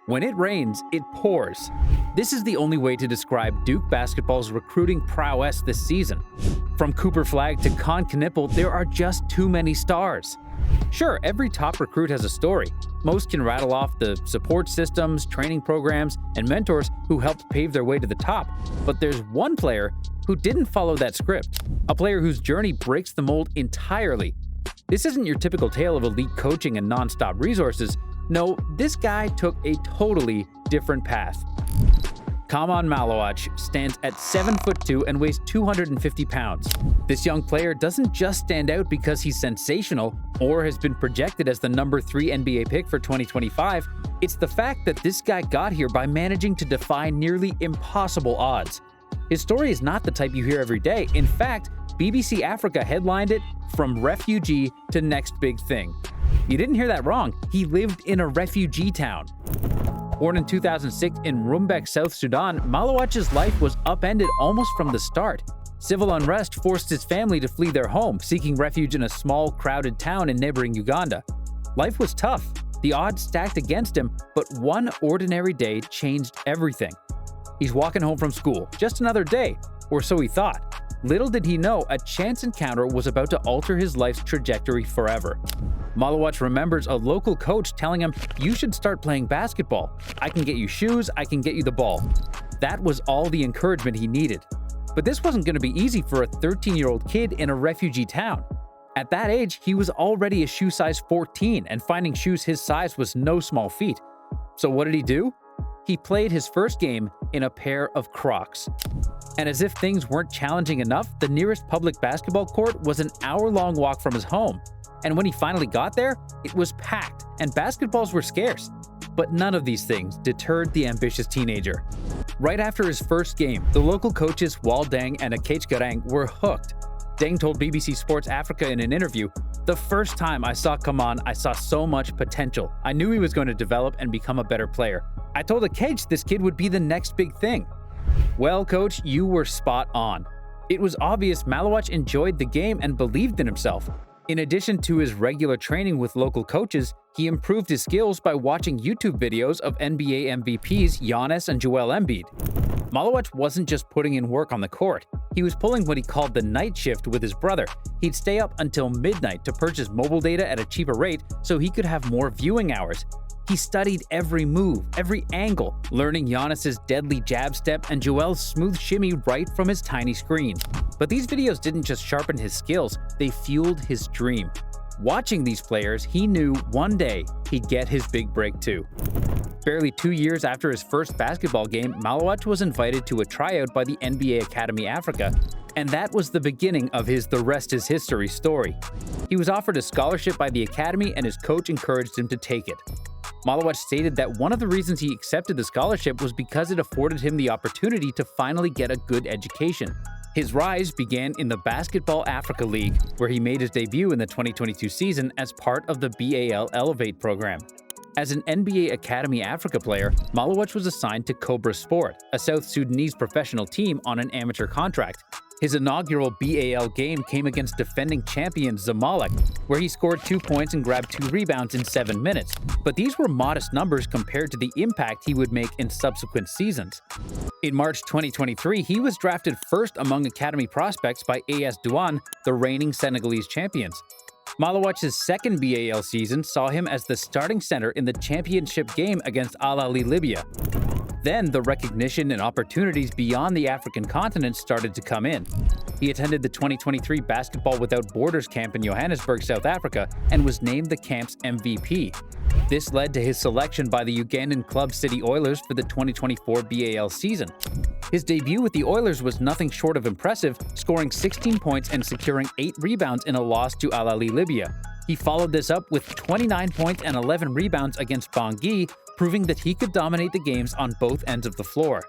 When it rains, it pours. This is the only way to describe Duke basketball's recruiting prowess this season. From Cooper Flagg to Con Knipple, there are just too many stars. Sure, every top recruit has a story. Most can rattle off the support systems, training programs, and mentors who helped pave their way to the top. But there's one player who didn't follow that script. A player whose journey breaks the mold entirely. This isn't your typical tale of elite coaching and non-stop resources. No, this guy took a totally different path. Khaman Maluach stands at 7'2" and weighs 250 pounds. This young player doesn't just stand out because he's sensational or has been projected as the number 3 NBA pick for 2025. It's the fact that this guy got here by managing to defy nearly impossible odds. His story is not the type you hear every day. In fact, BBC Africa headlined it, "From Refugee to Next Big Thing." You didn't hear that wrong. He lived in a refugee town. Born in 2006 in Rumbek, South Sudan, Maluach's life was upended almost from the start. Civil unrest forced his family to flee their home, seeking refuge in a small, crowded town in neighboring Uganda. Life was tough. The odds stacked against him, but one ordinary day changed everything. He's walking home from school, just another day, or so he thought. Little did he know, a chance encounter was about to alter his life's trajectory forever. Maluach remembers a local coach telling him, "You should start playing basketball. I can get you shoes, I can get you the ball." That was all the encouragement he needed. But this wasn't going to be easy for a 13-year-old kid in a refugee town. At that age, he was already a shoe size 14, and finding shoes his size was no small feat. So what did he do? He played his first game in a pair of Crocs. And as if things weren't challenging enough, the nearest public basketball court was an hour-long walk from his home. And when he finally got there, it was packed, and basketballs were scarce. But none of these things deterred the ambitious teenager. Right after his first game, the local coaches Wal Deng and Akech Garang were hooked. Deng told BBC Sports Africa in an interview, "The first time I saw Khaman, I saw so much potential. I knew he was going to develop and become a better player. I told Akech this kid would be the next big thing." Well, coach, you were spot on. It was obvious Maluach enjoyed the game and believed in himself. In addition to his regular training with local coaches, he improved his skills by watching YouTube videos of NBA MVPs Giannis and Joel Embiid. Maluach wasn't just putting in work on the court. He was pulling what he called the night shift with his brother. He'd stay up until midnight to purchase mobile data at a cheaper rate so he could have more viewing hours. He studied every move, every angle, learning Giannis's deadly jab step and Joel's smooth shimmy right from his tiny screen. But these videos didn't just sharpen his skills, they fueled his dream. Watching these players, he knew one day he'd get his big break too. Barely 2 years after his first basketball game, Maluach was invited to a tryout by the NBA Academy Africa, and that was the beginning of his "the rest is history" story. He was offered a scholarship by the academy and his coach encouraged him to take it. Maluach stated that one of the reasons he accepted the scholarship was because it afforded him the opportunity to finally get a good education. His rise began in the Basketball Africa League, where he made his debut in the 2022 season as part of the BAL Elevate program. As an NBA Academy Africa player, Maluach was assigned to Cobra Sport, a South Sudanese professional team on an amateur contract. His inaugural BAL game came against defending champion Zamalek, where he scored 2 points and grabbed 2 rebounds in 7 minutes. But these were modest numbers compared to the impact he would make in subsequent seasons. In March 2023, he was drafted first among academy prospects by AS Douane, the reigning Senegalese champions. Maluach's second BAL season saw him as the starting center in the championship game against Al Ahly Libya. Then the recognition and opportunities beyond the African continent started to come in. He attended the 2023 Basketball Without Borders camp in Johannesburg, South Africa, and was named the camp's MVP. This led to his selection by the Ugandan club City Oilers for the 2024 BAL season. His debut with the Oilers was nothing short of impressive, scoring 16 points and securing 8 rebounds in a loss to Al Ahly Libya. He followed this up with 29 points and 11 rebounds against Bangui, proving that he could dominate the games on both ends of the floor.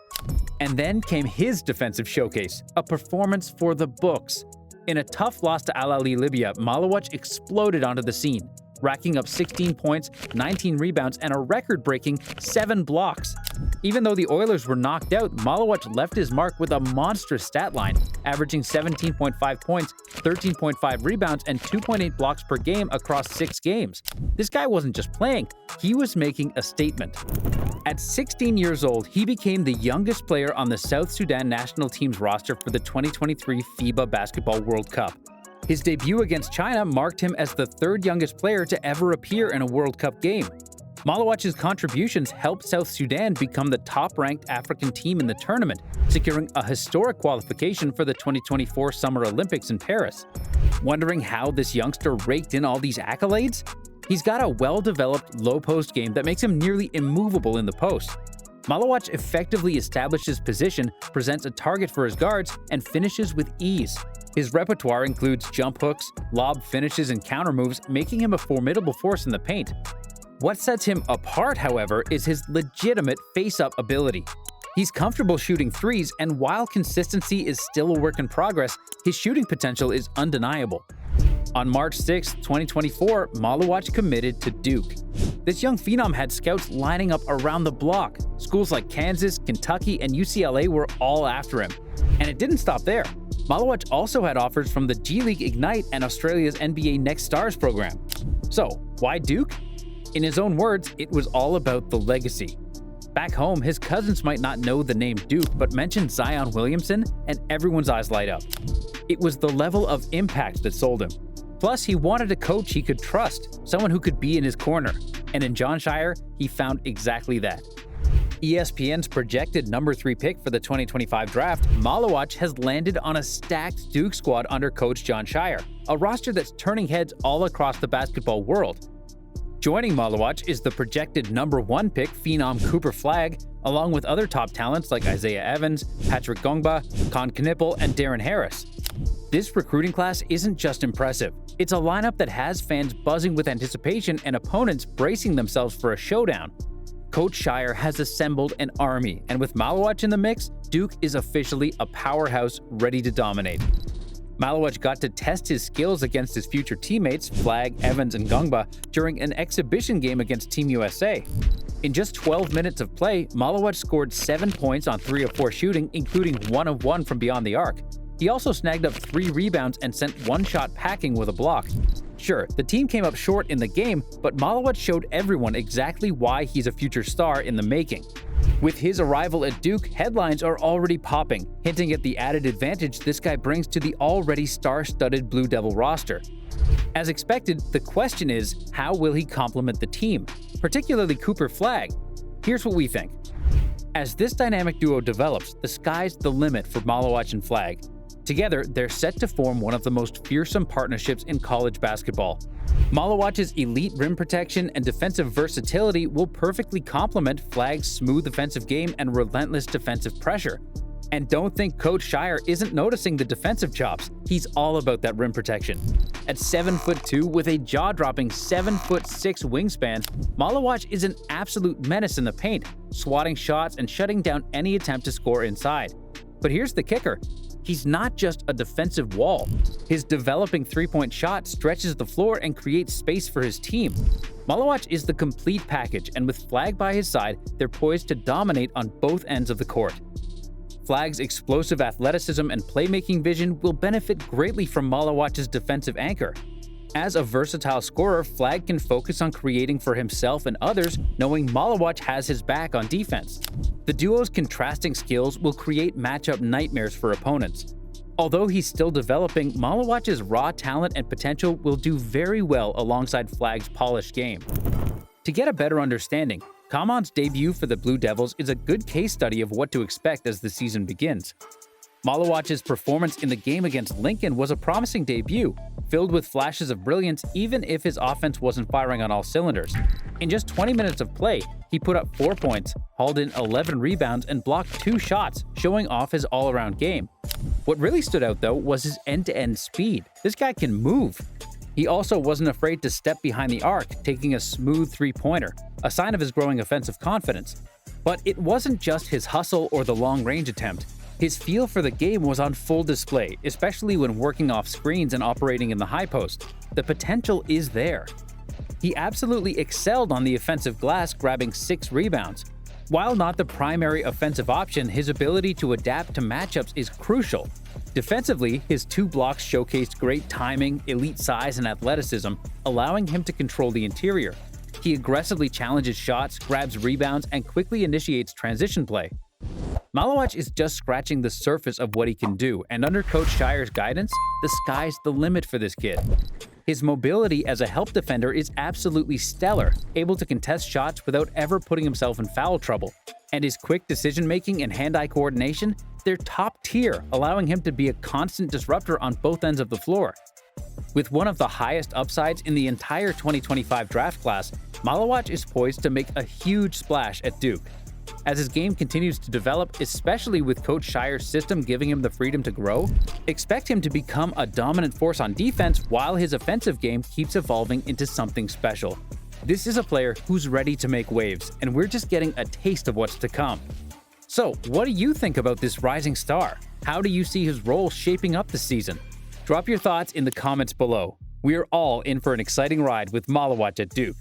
And then came his defensive showcase, a performance for the books. In a tough loss to Al Ahly Libya, Maluach exploded onto the scene, racking up 16 points, 19 rebounds, and a record-breaking 7 blocks. Even though the Oilers were knocked out, Maluach left his mark with a monstrous stat line, averaging 17.5 points, 13.5 rebounds, and 2.8 blocks per game across 6 games. This guy wasn't just playing, he was making a statement. At 16 years old, he became the youngest player on the South Sudan national team's roster for the 2023 FIBA Basketball World Cup. His debut against China marked him as the third youngest player to ever appear in a World Cup game. Maluach's contributions helped South Sudan become the top-ranked African team in the tournament, securing a historic qualification for the 2024 Summer Olympics in Paris. Wondering how this youngster raked in all these accolades? He's got a well-developed low-post game that makes him nearly immovable in the post. Maluach effectively establishes position, presents a target for his guards, and finishes with ease. His repertoire includes jump hooks, lob finishes, and counter moves, making him a formidable force in the paint. What sets him apart, however, is his legitimate face-up ability. He's comfortable shooting threes, and while consistency is still a work in progress, his shooting potential is undeniable. On March 6, 2024, Maluach committed to Duke. This young phenom had scouts lining up around the block. Schools like Kansas, Kentucky, and UCLA were all after him. And it didn't stop there. Maluach also had offers from the G League Ignite and Australia's NBA Next Stars program. So, why Duke? In his own words, it was all about the legacy. Back home, his cousins might not know the name Duke, but mention Zion Williamson, and everyone's eyes light up. It was the level of impact that sold him. Plus, he wanted a coach he could trust, someone who could be in his corner. And in Jon Scheyer, he found exactly that. ESPN's projected number 3 pick for the 2025 draft, Maluach has landed on a stacked Duke squad under coach Jon Scheyer, a roster that's turning heads all across the basketball world. Joining Maluach is the projected number 1 pick phenom Cooper Flagg, along with other top talents like Isaiah Evans, Patrick Gongba, Con Knipple, and Darren Harris. This recruiting class isn't just impressive. It's a lineup that has fans buzzing with anticipation and opponents bracing themselves for a showdown. Coach Scheyer has assembled an army, and with Maluach in the mix, Duke is officially a powerhouse ready to dominate. Maluach got to test his skills against his future teammates, Flagg, Evans, and Gongba, during an exhibition game against Team USA. In just 12 minutes of play, Maluach scored 7 points on 3 of 4 shooting, including 1 of 1 from beyond the arc. He also snagged up 3 rebounds and sent 1 shot packing with a block. Sure, the team came up short in the game, but Maluach showed everyone exactly why he's a future star in the making. With his arrival at Duke, headlines are already popping, hinting at the added advantage this guy brings to the already star-studded Blue Devil roster. As expected, the question is, how will he complement the team, particularly Cooper Flagg? Here's what we think. As this dynamic duo develops, the sky's the limit for Maluach and Flagg. Together, they're set to form one of the most fearsome partnerships in college basketball. Maluach's elite rim protection and defensive versatility will perfectly complement Flagg's smooth offensive game and relentless defensive pressure. And don't think Coach Scheyer isn't noticing the defensive chops. He's all about that rim protection. At 7'2" with a jaw-dropping 7'6" wingspan, Maluach is an absolute menace in the paint, swatting shots and shutting down any attempt to score inside. But here's the kicker. He's not just a defensive wall. His developing three-point shot stretches the floor and creates space for his team. Maluach is the complete package, and with Flagg by his side, they're poised to dominate on both ends of the court. Flagg's explosive athleticism and playmaking vision will benefit greatly from Maluach's defensive anchor. As a versatile scorer, Flagg can focus on creating for himself and others, knowing Maluach has his back on defense. The duo's contrasting skills will create matchup nightmares for opponents. Although he's still developing, Maluach's raw talent and potential will do very well alongside Flagg's polished game. To get a better understanding, Khaman's debut for the Blue Devils is a good case study of what to expect as the season begins. Maluach's performance in the game against Lincoln was a promising debut, filled with flashes of brilliance even if his offense wasn't firing on all cylinders. In just 20 minutes of play, he put up 4 points, hauled in 11 rebounds, and blocked 2 shots, showing off his all-around game. What really stood out, though, was his end-to-end speed. This guy can move. He also wasn't afraid to step behind the arc, taking a smooth three-pointer, a sign of his growing offensive confidence. But it wasn't just his hustle or the long-range attempt. His feel for the game was on full display, especially when working off screens and operating in the high post. The potential is there. He absolutely excelled on the offensive glass, grabbing 6 rebounds. While not the primary offensive option, his ability to adapt to matchups is crucial. Defensively, his 2 blocks showcased great timing, elite size, and athleticism, allowing him to control the interior. He aggressively challenges shots, grabs rebounds, and quickly initiates transition play. Maluach is just scratching the surface of what he can do, and under Coach Shire's guidance, the sky's the limit for this kid. His mobility as a help defender is absolutely stellar, able to contest shots without ever putting himself in foul trouble. And his quick decision-making and hand-eye coordination, they're top tier, allowing him to be a constant disruptor on both ends of the floor. With one of the highest upsides in the entire 2025 draft class, Maluach is poised to make a huge splash at Duke. As his game continues to develop, especially with Coach Shire's system giving him the freedom to grow, expect him to become a dominant force on defense while his offensive game keeps evolving into something special. This is a player who's ready to make waves, and we're just getting a taste of what's to come. So, what do you think about this rising star? How do you see his role shaping up this season? Drop your thoughts in the comments below. We're all in for an exciting ride with Maluach at Duke.